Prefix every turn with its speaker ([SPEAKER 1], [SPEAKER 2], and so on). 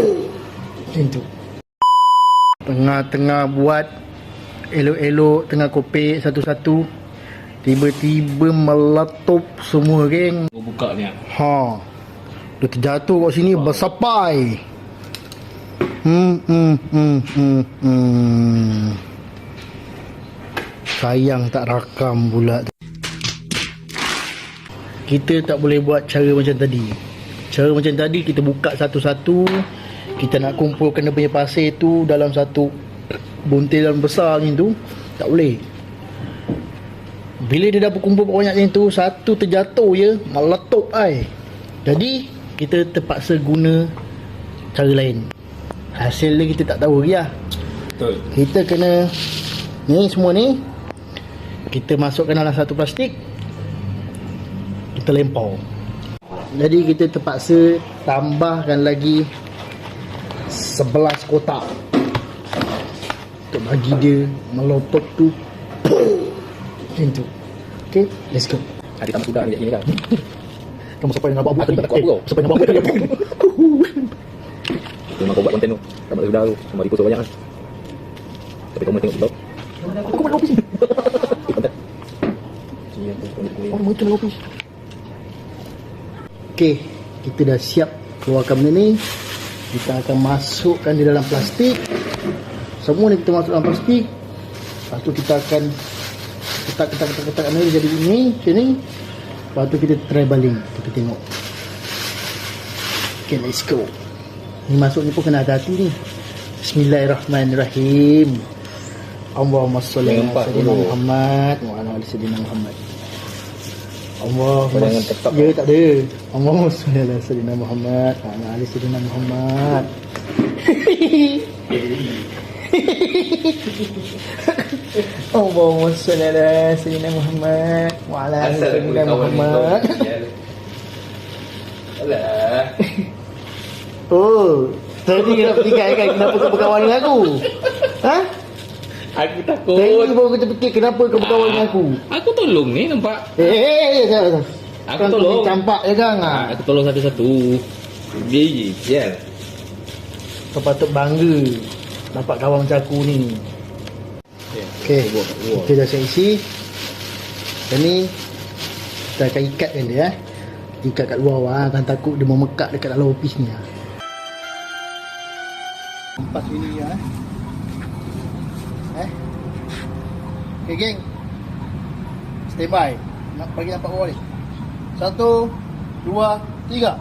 [SPEAKER 1] Macam tu. Tengah-tengah buat elok-elok, tengah kopek satu-satu, tiba-tiba meletup semua, geng.
[SPEAKER 2] Buka ni.
[SPEAKER 1] Dia terjatuh kat sini bersapai. Sayang tak rakam pula. Kita tak boleh buat cara macam tadi. Cara macam tadi kita buka satu-satu, kita nak kumpulkan dia punya pasir tu dalam satu buntilan besar macam tu, tak boleh. Bila dia dah berkumpul banyak macam tu, satu terjatuh je meletup ai. Jadi kita terpaksa guna cara lain. Hasil dia kita tak tahu lagi lah.
[SPEAKER 2] Betul.
[SPEAKER 1] Kita kena ni semua ni kita masukkan dalam satu plastik, kita lempar. Jadi kita terpaksa tambahkan lagi 11 kotak untuk bagi dia melotot tu. Macam tu. Okay, let's go.
[SPEAKER 2] Ada tamat sudah ni kan.
[SPEAKER 1] Kamu sampai nak buat apa? Sampai nak buat apa?
[SPEAKER 2] Memang kau buat konten tu. Tamat sudah tu. Cuma repost banyak kan. Tapi kau mau tengok vlog.
[SPEAKER 1] Aku buat kopi sini. Oh, macam kopi. Okay, kita dah siap keluarkan benda ni. Kita akan masukkan di dalam plastik. Semua ni kita masuk dalam plastik. Lepas tu kita akan ketak ni jadi ini, macam ni. Lepas tu kita try baling, kita tengok. Okay, let's go. Ni masuk ni pun kena hati-hati ni. Bismillahirrahmanirrahim. Allahumma salli ala sayyidina Muhammad wa ala ali sayyidina Muhammad. Allahumma ya tak ada. Allahumma salli ala sayyidina Muhammad wa ala ali sayyidina Muhammad. Allahumma salli ala sayyidina Muhammad wa ala ali sayyidina Muhammad.
[SPEAKER 2] Alah.
[SPEAKER 1] Oh, tadi nak fikirkan kenapa kau berkawan dengan aku? Ha?
[SPEAKER 2] Aku takut.
[SPEAKER 1] Tadi baru kita fikir kenapa kau berkawan dengan aku.
[SPEAKER 2] Aku tolong ni nampak.
[SPEAKER 1] Sabar.
[SPEAKER 2] Aku tolong.
[SPEAKER 1] Campak je kan?
[SPEAKER 2] Aku tolong satu-satu. Biar.
[SPEAKER 1] Kau patut bangga dapat kawan macam aku ni. Okay, kita dah siap isi. Dan ni kita akan ikatkan dia. Ikat kat luar kan, takut dia memekat dekat dalam opis ni. Empat sini ya. Okay, geng. Stay by. Nak bagi nampak bawah ni. 1, 2, 3.